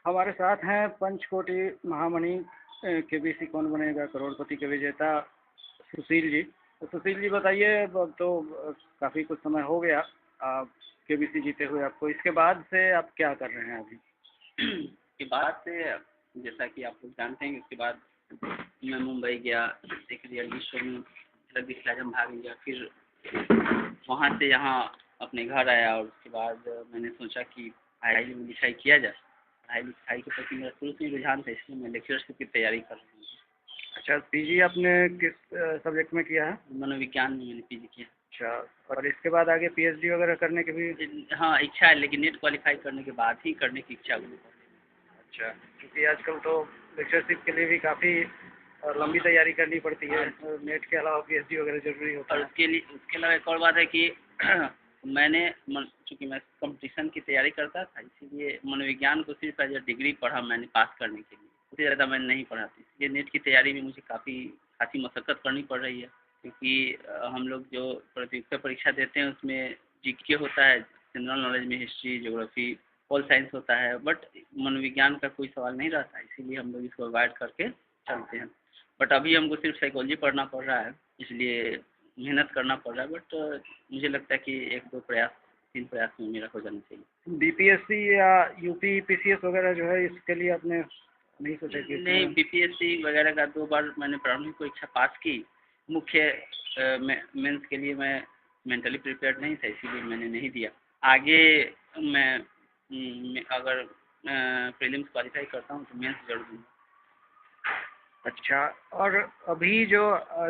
हमारे साथ हैं पंचकोटि महामणि केबीसी कौन बनेगा करोड़पति के विजेता सुशील जी। तो सुशील जी बताइए, अब तो काफ़ी कुछ समय हो गया आप केबीसी जीते हुए, आपको इसके बाद से आप क्या कर रहे हैं अभी? के बाद से जैसा कि आप लोग जानते हैं, उसके बाद मैं मुंबई गया, एक रियलिटी शो में मतलब दिखलाजा में भाग लिया। फिर वहाँ से यहाँ अपने घर आया और उसके बाद मैंने सोचा कि पढ़ाई लिखाई किया जाए। पढ़ाई लिखाई के प्रति मेरा शुरू से ही रुझान था, इसलिए मैं लेक्चरशिप की तैयारी कर रहा हूँ। अच्छा, पीजी आपने किस सब्जेक्ट में किया है? मनोविज्ञान में मैंने पीजी किया। अच्छा, और इसके बाद आगे पीएचडी वगैरह करने की भी? हाँ, इच्छा है, लेकिन नेट क्वालिफाई करने के बाद ही करने की इच्छा हुई। अच्छा, क्योंकि आजकल तो लेक्चरशिप के लिए भी काफ़ी लंबी तैयारी करनी पड़ती है, नेट के अलावा पीएचडी वगैरह जरूरी होता और है। उसके अलावा एक और बात है कि मैंने चूँकि मैं कंपटीशन की तैयारी करता था, इसीलिए मनोविज्ञान को सिर्फ एज अ डिग्री पढ़ा मैंने पास करने के लिए, उससे ज़्यादा मैंने नहीं पढ़ा था। इसलिए नेट की तैयारी में मुझे खासी मशक्क़त करनी पड़ रही है, क्योंकि हम लोग जो प्रतियोगिता परीक्षा देते हैं उसमें जीके होता है, जनरल नॉलेज में हिस्ट्री, ज्योग्राफी, पॉल साइंस होता है, बट मनोविज्ञान का कोई सवाल नहीं रहता है, इसीलिए हम लोग इसको अवॉइड करके चलते हैं। बट अभी हमको सिर्फ साइकोलॉजी पढ़ना पड़ रहा है, इसलिए मेहनत करना पड़ रहा है। बट मुझे लगता है कि 1-2 प्रयास, 3 प्रयास में मेरा हो जाना चाहिए। बीपीएससी या यूपी पीसीएस वगैरह जो है, इसके लिए आपने नहीं सोचा कि? नहीं, बीपीएससी वगैरह का 2 बार मैंने प्रारंभिक परीक्षा पास की। मुख्य मेंस के लिए मैं मेंटली प्रिपेयर्ड नहीं था, इसीलिए मैंने नहीं दिया। आगे मैं अगर प्रीलिम्स क्वालिफाई करता हूँ तो मेंस जरूर दूँगा। अच्छा, और अभी जो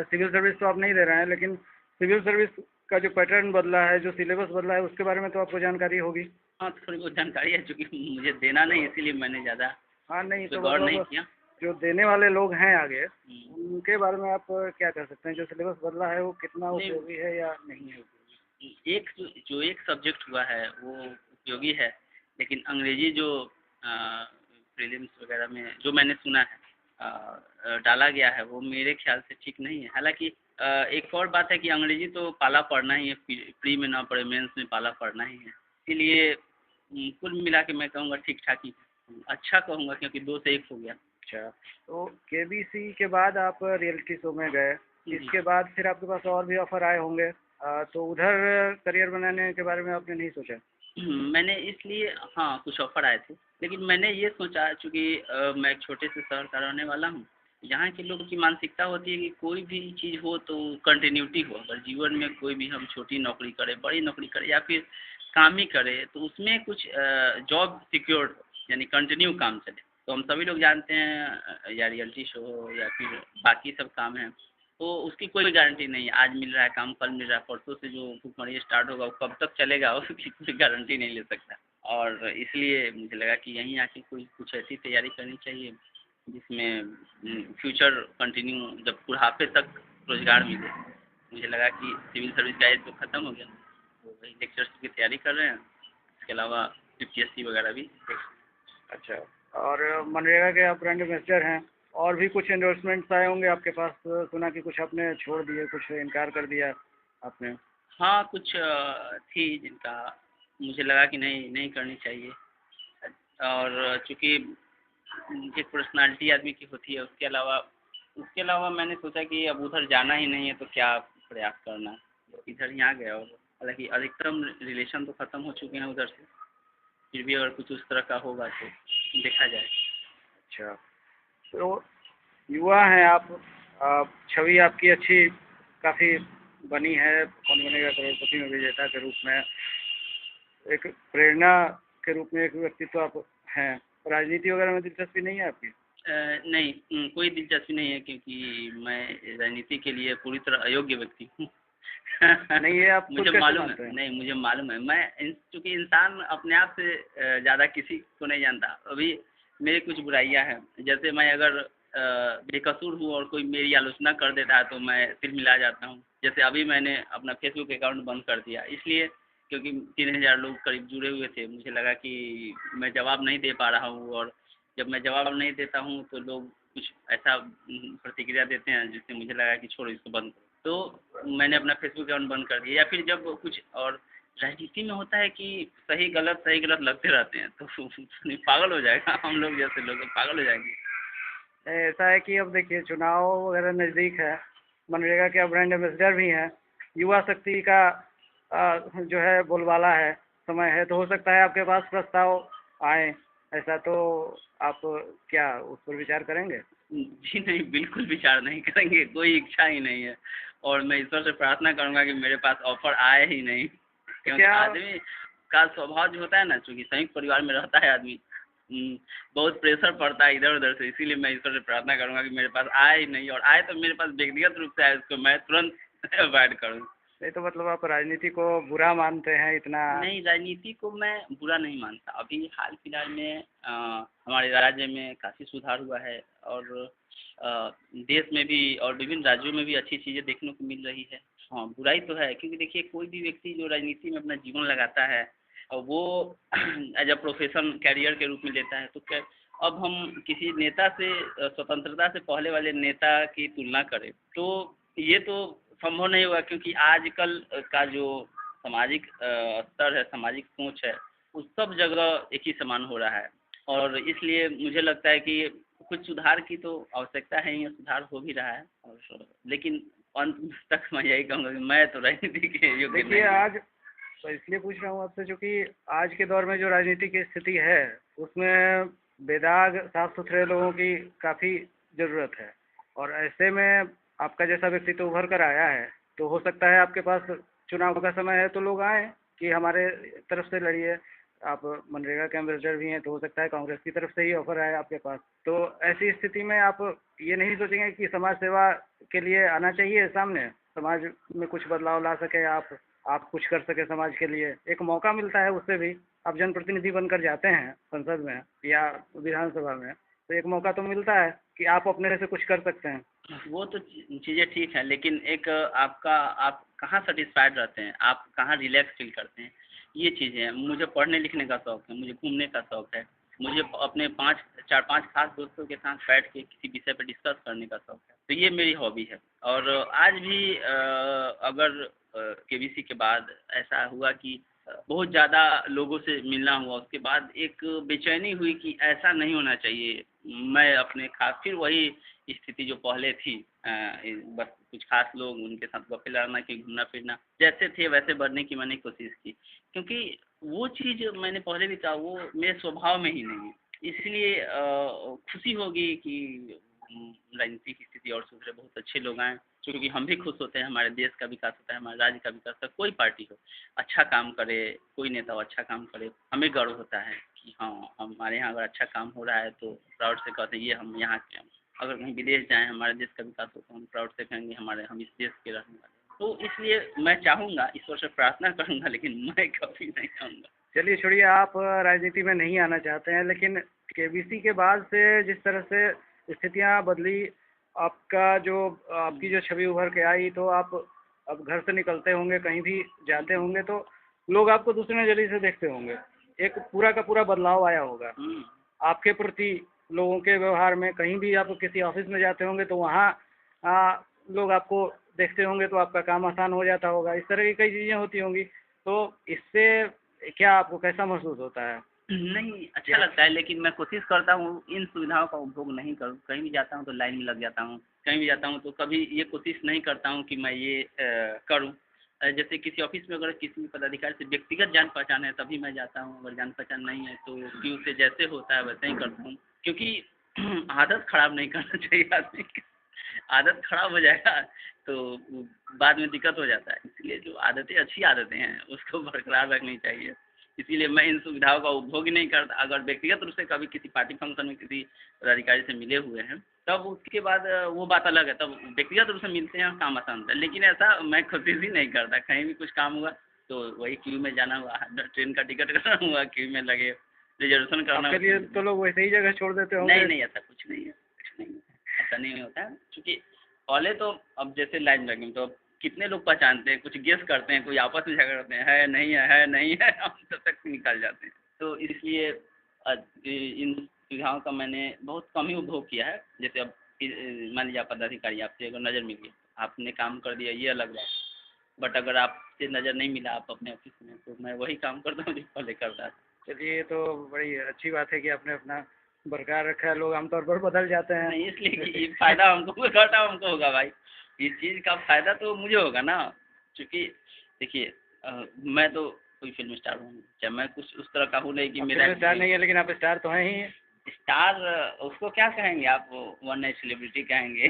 सिविल सर्विस तो आप नहीं दे रहे हैं, लेकिन सिविल सर्विस का जो पैटर्न बदला है, जो सिलेबस बदला है, उसके बारे में तो आपको जानकारी होगी? हाँ, थोड़ी बहुत जानकारी है, चूँकि मुझे देना नहीं, इसीलिए मैंने ज़्यादा हाँ, नहीं तो गौर नहीं मतलब किया। जो देने वाले लोग हैं आगे, उनके बारे में आप क्या कह सकते हैं? जो सिलेबस बदला है वो कितना उपयोगी है या नहीं है उपयोगी? एक सब्जेक्ट हुआ है वो उपयोगी है, लेकिन अंग्रेजी जो प्रीलिम्स वगैरह में जो मैंने सुना है डाला गया है, वो मेरे ख्याल से ठीक नहीं है। हालांकि एक और बात है कि अंग्रेजी तो पाला पढ़ना ही है, प्री में ना पढ़े मेंस में पाला पढ़ना ही है, इसीलिए कुल मिला के मैं कहूँगा ठीक ठाक ही है। अच्छा कहूँगा, क्योंकि 2 से 1 हो गया। अच्छा, तो केबीसी के बाद आप रियलिटी शो में गए, इसके बाद फिर आपके पास और भी ऑफर आए होंगे, तो उधर करियर बनाने के बारे में आपने नहीं सोचा? मैंने इसलिए, हाँ, कुछ ऑफ़र आए थे, लेकिन मैंने ये सोचा, चूँकि मैं एक छोटे से शहर का रहने वाला हूँ, यहाँ के लोगों की मानसिकता होती है कि कोई भी चीज़ हो तो कंटिन्यूटी हो। अगर जीवन में कोई भी हम छोटी नौकरी करें, बड़ी नौकरी करें या फिर काम ही करें, तो उसमें कुछ जॉब सिक्योर्ड हो, यानी कंटिन्यू काम चले। तो हम सभी लोग जानते हैं, या रियलिटी शो हो या फिर बाकी सब काम हैं, तो उसकी कोई गारंटी नहीं है। आज मिल रहा है काम, कल मिल रहा है, परसों से जो भुखमरी स्टार्ट होगा वो कब तक चलेगा उसकी कोई गारंटी नहीं ले सकता। और इसलिए मुझे लगा कि यहीं आके कोई कुछ ऐसी तैयारी करनी चाहिए जिसमें फ्यूचर कंटिन्यू, जब बुढ़ापे तक रोज़गार मिले। मुझे लगा कि सिविल सर्विस का एज तो ख़त्म हो गया, तो वही लेक्चर्स की तैयारी कर रहे हैं। इसके अलावा यूपीएससी वगैरह भी। अच्छा, और मनरेगा के आप ब्रांड एम्बेसडर हैं, और भी कुछ एंडोर्समेंट्स आए होंगे आपके पास? सुना कि कुछ आपने छोड़ दिए, कुछ इनकार कर दिया आपने? हाँ, कुछ थी जिनका मुझे लगा कि नहीं नहीं करनी चाहिए, और चूँकि एक पर्सनालिटी आदमी की होती है, उसके अलावा मैंने सोचा कि अब उधर जाना ही नहीं है तो क्या प्रयास करना, तो इधर ही आ गया। और हालांकि अधिकतम रिलेशन तो ख़त्म हो चुके हैं उधर से, फिर भी अगर कुछ उस तरह का होगा तो देखा जाए। अच्छा, तो युवा हैं आप छवि आपकी अच्छी काफ़ी बनी है, कौन बनेगा करोड़पति में विजेता के रूप में, एक प्रेरणा के रूप में एक व्यक्तित्व आप हैं। राजनीति वगैरह में दिलचस्पी नहीं है आपकी? नहीं, कोई दिलचस्पी नहीं है, क्योंकि मैं राजनीति के लिए पूरी तरह अयोग्य व्यक्ति हूँ। नहीं, ये आप मुझे मालूम है, नहीं, मुझे मालूम है। मैं चूँकि इंसान अपने आप से ज़्यादा किसी को नहीं जानता। अभी मेरी कुछ बुराइयाँ हैं, जैसे मैं अगर बेकसूर हूँ और कोई मेरी आलोचना कर देता है तो मैं तिलमिला जाता हूँ। जैसे अभी मैंने अपना फेसबुक अकाउंट बंद कर दिया, इसलिए क्योंकि 3000 लोग करीब जुड़े हुए थे। मुझे लगा कि मैं जवाब नहीं दे पा रहा हूँ, और जब मैं जवाब नहीं देता हूँ तो लोग कुछ ऐसा प्रतिक्रिया देते हैं जिससे मुझे लगा कि छोड़ो इसको बंद करो। तो मैंने अपना फेसबुक अकाउंट बंद कर दिया। या फिर जब कुछ और राजनीति में होता है कि सही गलत लगते रहते हैं, तो पागल हो जाएगा, हम लोग जैसे लोग पागल हो जाएंगे। ऐसा है कि अब देखिए चुनाव वगैरह नज़दीक है, मनरेगा के अब ब्रांड एम्बेसडर भी हैं, युवा शक्ति का जो है बोलबाला है, समय है, तो हो सकता है आपके पास प्रस्ताव आए ऐसा, तो आप क्या उस पर विचार करेंगे? जी नहीं, बिल्कुल विचार नहीं करेंगे, कोई इच्छा ही नहीं है। और मैं ईश्वर से प्रार्थना करूंगा कि मेरे पास ऑफर आए ही नहीं, क्योंकि क्या आदमी का स्वभाव जो होता है ना, चूंकि संयुक्त परिवार में रहता है आदमी, बहुत प्रेशर पड़ता है इधर उधर से, इसीलिए मैं ईश्वर से प्रार्थना करूंगा कि मेरे पास आए ही नहीं, और आए तो मेरे पास व्यक्तिगत रूप से आए, उसको मैं तुरंत अवॉइड करूँ। नहीं तो मतलब आप राजनीति को बुरा मानते हैं इतना? नहीं, राजनीति को मैं बुरा नहीं मानता। अभी हाल फिलहाल में हमारे राज्य में काफ़ी सुधार हुआ है, और देश में भी और विभिन्न राज्यों में भी अच्छी चीज़ें देखने को मिल रही है। हाँ, बुराई तो है, क्योंकि देखिए कोई भी व्यक्ति जो राजनीति में अपना जीवन लगाता है और वो एज अ प्रोफेशन कैरियर के रूप में लेता है, तो क्या अब हम किसी नेता से स्वतंत्रता से पहले वाले नेता की तुलना करें, तो ये तो संभव नहीं होगा, क्योंकि आजकल का जो सामाजिक स्तर है, सामाजिक सोच है, उस सब जगह एक ही समान हो रहा है। और इसलिए मुझे लगता है कि कुछ सुधार की तो आवश्यकता है ही, सुधार हो भी रहा है। और लेकिन अंत तक मैं यही कहूँगा कि मैं तो राजनीति के योग्य देखिए नहीं हूँ। आज तो इसलिए पूछ रहा हूँ आपसे, क्योंकि आज के दौर में जो राजनीति की स्थिति है उसमें बेदाग साफ सुथरे लोगों की काफ़ी ज़रूरत है, और ऐसे में आपका जैसा व्यक्ति तो उभर कर आया है, तो हो सकता है आपके पास चुनाव का समय है तो लोग आए कि हमारे तरफ से लड़िए। आप मनरेगा के एम्बेसडर भी हैं, तो हो सकता है कांग्रेस की तरफ से ही ऑफर आए आपके पास, तो ऐसी स्थिति में आप ये नहीं सोचेंगे कि समाज सेवा के लिए आना चाहिए सामने, समाज में कुछ बदलाव ला सके आप कुछ कर सके समाज के लिए? एक मौका मिलता है उससे भी, आप जनप्रतिनिधि बनकर जाते हैं संसद में या विधानसभा में, तो एक मौका तो मिलता है कि आप अपने से कुछ कर सकते हैं। वो तो चीज़ें ठीक है, लेकिन एक आपका आप कहाँ सेटिस्फाइड रहते हैं, आप कहाँ रिलैक्स फील करते हैं, ये चीज़ें हैं। मुझे पढ़ने लिखने का शौक़ है, मुझे घूमने का शौक़ है, मुझे अपने 4-5 खास दोस्तों के साथ बैठ के किसी विषय पे डिस्कस करने का शौक़ है, तो ये मेरी हॉबी है। और आज भी अगर केबीसी के बाद ऐसा हुआ कि बहुत ज़्यादा लोगों से मिलना हुआ, उसके बाद एक बेचैनी हुई कि ऐसा नहीं होना चाहिए। मैं अपने खास फिर वही स्थिति जो पहले थी, बस कुछ खास लोग उनके साथ गप्पे लड़ना कि घूमना फिरना, जैसे थे वैसे बढ़ने की मैंने कोशिश की, क्योंकि वो चीज़ मैंने पहले भी कहा वो मेरे स्वभाव में ही नहीं है। इसलिए खुशी होगी कि राजनीति की स्थिति और सुधरे, बहुत अच्छे लोग आएँ, क्योंकि हम भी खुश होते हैं, हमारे देश का विकास होता है, हमारे राज्य का विकास होता है। कोई पार्टी हो अच्छा काम करे, कोई नेता हो अच्छा काम करे, हमें गर्व होता है कि हाँ, हमारे यहाँ अगर अच्छा काम हो रहा है तो प्राउड से कहते हैं ये हम यहाँ के हैं। अगर कहीं विदेश जाएँ, हमारे देश का विकास हो तो हम प्राउड से कहेंगे हम इस देश के रहने वाले हैं। तो इसलिए मैं चाहूँगा, ईश्वर से प्रार्थना करूँगा, लेकिन मैं कभी नहीं चाहूँगा। चलिए छोड़िए, आप राजनीति में नहीं आना चाहते हैं, लेकिन केबीसी के बाद से जिस तरह से स्थितियां बदली, आपकी जो छवि उभर के आई, तो आप अब घर से निकलते होंगे, कहीं भी जाते होंगे, तो लोग आपको दूसरे नज़रिए से देखते होंगे, एक पूरा का पूरा बदलाव आया होगा आपके प्रति, लोगों के व्यवहार में। कहीं भी आप किसी ऑफिस में जाते होंगे तो वहाँ लोग आपको देखते होंगे, तो आपका काम आसान हो जाता होगा, इस तरह की कई चीज़ें होती होंगी, तो इससे क्या आपको कैसा महसूस होता है? नहीं, अच्छा लगता है, लेकिन मैं कोशिश करता हूँ इन सुविधाओं का उपभोग नहीं करूँ। कहीं भी जाता हूँ तो लाइन में लग जाता हूँ, कहीं भी जाता हूँ तो कभी ये कोशिश नहीं करता हूँ कि मैं ये करूँ। जैसे किसी ऑफ़िस में अगर किसी पदाधिकारी से व्यक्तिगत जान-पहचान है तभी मैं जाता हूँ, अगर जान-पहचान नहीं है तो क्यू से जैसे होता है वैसे ही करता हूँ। क्योंकि आदत ख़राब नहीं करना चाहिए आदमी की, आदत ख़राब हो जाएगा तो बाद में दिक्कत हो जाता है। इसलिए जो आदतें अच्छी आदतें हैं उसको बरकरार रखनी चाहिए। इसीलिए मैं इन सुविधाओं का उपभोग ही नहीं करता। अगर व्यक्तिगत रूप से कभी किसी पार्टी फंक्शन में किसी पदाधिकारी से मिले हुए हैं, तब उसके बाद वो बात अलग है, तब व्यक्तिगत रूप से मिलते हैं, काम आसान होता है। लेकिन ऐसा मैं कोशिश ही नहीं करता, कहीं भी कुछ काम हुआ तो वही क्यू में जाना हुआ, ट्रेन का टिकट कराना हुआ, क्यू में लगे, रिजर्वेशन करना आपके लिए तो लोग वैसे ही जगह छोड़ देते होंगे? नहीं, नहीं, ऐसा कुछ नहीं है, कुछ नहीं है, ऐसा नहीं होता है। क्योंकि पहले तो अब जैसे लाइन लगी तो अब कितने लोग पहचानते हैं, कुछ गेस करते हैं, कोई आपस में झगड़ते हैं, है, नहीं है, हम तब तक निकाल जाते हैं। तो इसलिए इन सुविधाओं का मैंने बहुत कम ही उपभोग किया है। जैसे अब मान लीजिए आप पदाधिकारी, आपसे अगर नज़र मिल गई, आपने काम कर दिया, ये अलग बात। बट अगर आपसे नज़र नहीं मिला आप अपने ऑफिस में, तो मैं वही काम करता हूँ जो पहले करता था। चलिए, ये तो बड़ी अच्छी बात है कि आपने अपना बरकरार रखा है। लोग आमतौर पर बदल जाते हैं। नहीं, इसलिए कि ये फ़ायदा हमको घाटा हमको होगा भाई। इस चीज़ का फ़ायदा तो मुझे होगा ना, क्योंकि देखिए मैं तो कोई फ़िल्म स्टार हूँ नहीं, चाहे मैं कुछ उस तरह का हूँ नहीं कि आप मेरा फिल्म स्टार नहीं है, लेकिन आप स्टार तो हैं ही। स्टार उसको क्या कहेंगे आप, वन नाइट सेलिब्रिटी कहेंगे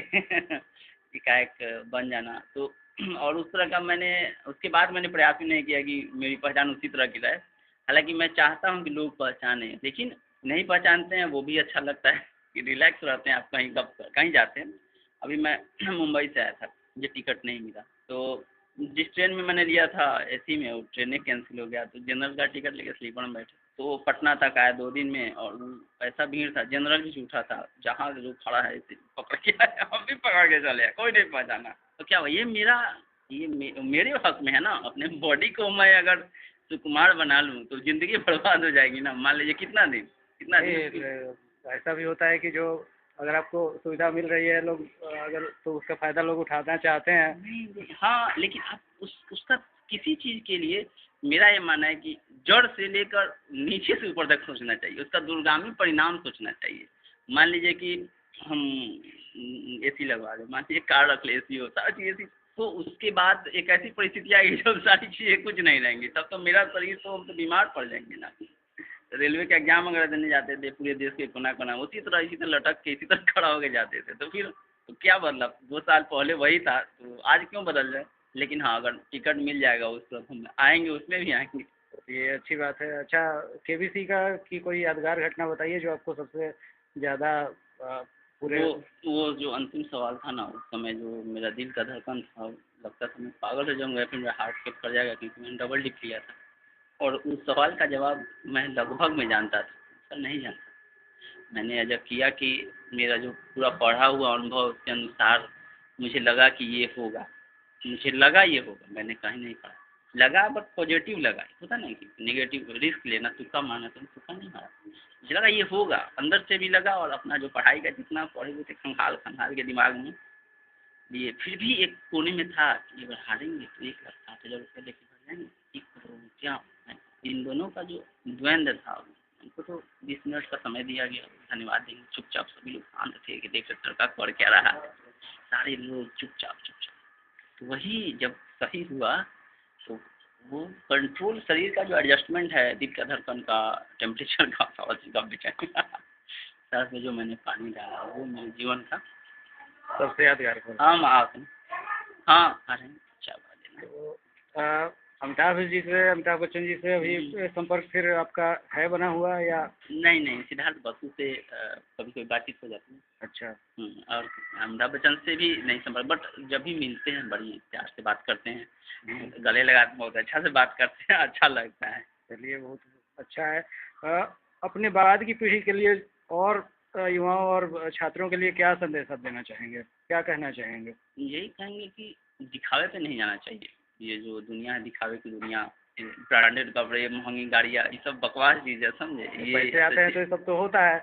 एकाएक बन जाना तो। और उस तरह का मैंने उसके बाद मैंने प्रयास भी नहीं किया कि मेरी पहचान उसी तरह की रहे। हालाँकि मैं चाहता हूँ कि लोग पहचानें, लेकिन नहीं पहचानते हैं वो भी अच्छा लगता है कि रिलैक्स रहते हैं आप कहीं कहीं जाते हैं। अभी मैं मुंबई से आया था, मुझे टिकट नहीं मिला, तो जिस ट्रेन में मैंने लिया था एसी में, वो ट्रेन कैंसिल हो गया, तो जनरल का टिकट लेके स्लीपर में बैठे। तो पटना तक आया 2 दिन में, और ऐसा भीड़ था, जनरल भी झूठा था, जहाँ जो खड़ा है ऐसे पकड़ के आया, हम भी पकड़ के चले आए, कोई नहीं पहचाना। तो क्या हुआ, मेरे हक में है ना। अपने बॉडी को मैं अगर सुकुमार बना लूँ तो ज़िंदगी बर्बाद हो जाएगी ना। मान लीजिए कितना दिन ऐसा भी होता है कि जो अगर आपको सुविधा मिल रही है, लोग अगर तो उसका फ़ायदा लोग उठाना चाहते हैं। नहीं, हाँ, लेकिन आप उसका किसी चीज़ के लिए मेरा ये मानना है कि जड़ से लेकर नीचे से ऊपर तक सोचना चाहिए, उसका दूरगामी परिणाम सोचना चाहिए। मान लीजिए कि हम एसी लगवा दें, मान लीजिए कार रख ले, एसी हो, सारी चीज़ एसी, तो उसके बाद एक ऐसी परिस्थिति आएगी जब सारी चीज़ें कुछ नहीं रहेंगी, तब तो मेरा शरीर तो हम तो बीमार पड़ जाएंगे ना। रेलवे का एग्जाम वगैरह देने जाते थे पूरे देश के कोना-कोना, उसी तरह इसी तरह लटक के इसी तरह खड़ा होके जाते थे। तो फिर तो क्या बदला? 2 साल पहले वही था, तो आज क्यों बदल जाए? लेकिन हाँ, अगर टिकट मिल जाएगा उस तरफ हम आएँगे, उसमें भी आएँगे। ये अच्छी बात है। अच्छा, केबीसी का की कोई यादगार घटना बताइए जो आपको सबसे ज़्यादा पूरे। वो जो अंतिम सवाल था ना, उस समय जो मेरा दिल का धड़कन था, लगता था मैं पागल हो जाऊँगा, फिर मेरा हार्ट फेल कर जाएगा, क्योंकि मैंने डबल डिप लिया था। और उस सवाल का जवाब मैं लगभग में जानता था, सर नहीं जानता। मैंने जब किया कि मेरा जो पूरा पढ़ा हुआ अनुभव के अनुसार मुझे लगा कि ये होगा, मुझे लगा ये होगा, मैंने कहीं नहीं पढ़ा। लगा बट पॉजिटिव लगा, होता नहीं कि नेगेटिव रिस्क लेना, तुक्का मारना, तो तुक्का नहीं मारा। मुझे लगा ये होगा, अंदर से भी लगा, और अपना जो पढ़ाई का जितना पढ़े हुए थे खंगाल खंगाल के दिमाग में ये फिर भी एक कोने में था कि अगर हारेंगे तो 1,60,000 लेके बढ़ जाएंगे, ठीक करो क्या। इन दोनों का जो द्वंद्व था, उनको तो 20 मिनट का समय दिया गया, धन्यवाद देंगे। चुपचाप सभी लोग शांत थे कि देख सकते लड़का कर क्या रहा है, सारे लोग चुपचाप चुपचाप। तो वही जब सही हुआ, तो वो कंट्रोल, शरीर का जो एडजस्टमेंट है, दिल का धड़कन का, टेम्परेचर का, सारा चीज़ का बेचैन सांस में जो मैंने पानी डाला, वो मेरे जीवन का सबसे यादगार पल। हाँ आप हाँ अरे क्या बात है ना। तो अमिताभ बच्चन जी से अभी संपर्क फिर आपका है बना हुआ या? नहीं, सिद्धार्थ बसु से कभी कभी बातचीत हो जाती है। अच्छा। और अमिताभ बच्चन से भी नहीं संपर्क, बट जब भी मिलते हैं बड़ी प्यार से बात करते हैं, गले लगाते बहुत अच्छा से बात करते हैं, अच्छा लगता है। चलिए, बहुत अच्छा है। अपने बाद की पीढ़ी के लिए और युवाओं और छात्रों के लिए क्या संदेश आप देना चाहेंगे, क्या कहना चाहेंगे? यही कहेंगे कि दिखावे पे नहीं जाना चाहिए। ये जो दुनिया है, दिखावे की दुनिया, ब्रांडेड कपड़े, महंगी गाड़ियाँ, ये सब बकवास चीज़ है, समझे। ये पैसे आते हैं तो ये सब तो होता है।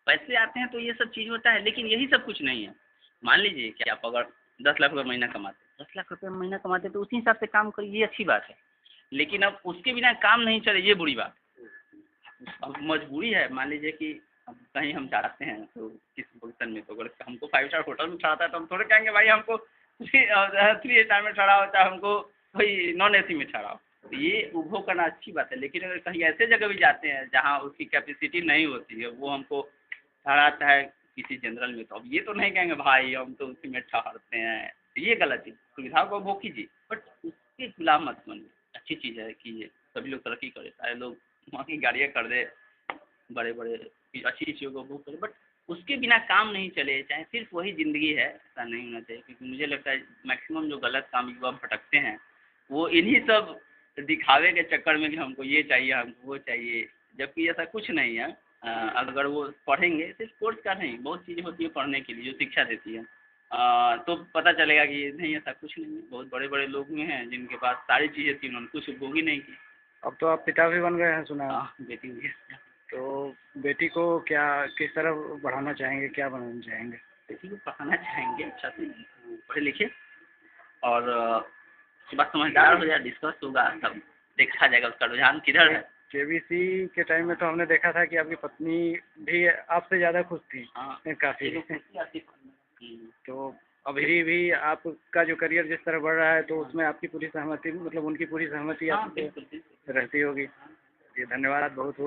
पैसे आते हैं तो ये सब चीज़ होता है, लेकिन यही सब कुछ नहीं है। मान लीजिए कि आप अगर 10 लाख रुपये महीना कमाते, 10 लाख रुपये महीना कमाते, तो उसी हिसाब से काम करिए, ये अच्छी बात है। लेकिन अब उसके बिना काम नहीं चले, ये बुरी बात है। अब मजबूरी है, मान लीजिए कि अब कहीं हम जाते हैं तो किस फंक्शन में, तो अगर हमको 5 स्टार होटल में ठहराता है, तो हम थोड़े कहेंगे भाई हमको 3 स्टार में ठहराओ, चाहे हमको कोई नॉन एसी में ठहराओ। तो ये उपभोग करना अच्छी बात है। लेकिन अगर कहीं ऐसे जगह भी जाते हैं जहाँ उसकी कैपेसिटी नहीं होती है, वो हमको ठहराता है किसी जनरल में, तो अब ये तो नहीं कहेंगे भाई हम तो उसी में ठहरते हैं। तो ये गलत है। सुविधाओं का उपभोग कीजिए, बट उसके गुलाम मत बनिए। अच्छी चीज़ है कि ये सभी लोग तरक्की करें, सारे लोग महंगी गाड़ियाँ कर दे, बड़े बड़े अच्छी चीज़ों को उपभोग करें, बट उसके बिना काम नहीं चले। चाहे सिर्फ वही ज़िंदगी है, ऐसा नहीं होना चाहिए। क्योंकि मुझे लगता है मैक्सिमम जो गलत काम युवा भटकते हैं, वो इन्हीं सब दिखावे के चक्कर में कि हमको ये चाहिए, हमको वो चाहिए, जबकि ऐसा कुछ नहीं है। अगर वो पढ़ेंगे, सिर्फ कोर्स का नहीं, बहुत चीज़ें होती है पढ़ने के लिए जो शिक्षा देती है, तो पता चलेगा कि नहीं ऐसा कुछ नहीं है। बहुत बड़े बड़े लोग हुए हैं जिनके पास सारी चीज़ें थी, उन्होंने कुछ उपभोग ही नहीं की। अब तो आप पिता भी बन गए हैं, सुना है। हाँ, बेटी हुई है। तो बेटी को क्या, किस तरह बढ़ाना चाहेंगे, क्या बनाना चाहेंगे? बेटी को पढ़ाना चाहेंगे अच्छा से, पढ़े लिखे, और उसके बाद समझदार हो जाए, डिस्कस होगा, तब देखा जाएगा उसका रुझान किधर है। केबीसी के टाइम में तो हमने देखा था कि आपकी पत्नी भी आपसे ज़्यादा खुश थी। हाँ काफ़ी। हम्म। तो अभी भी आपका जो करियर जिस तरह बढ़ रहा है तो उसमें आपकी पूरी सहमति, मतलब उनकी पूरी सहमति हाँ आपको बिल्कुल बिल्कुल। रहती होगी। जी धन्यवाद बहुत बहुत।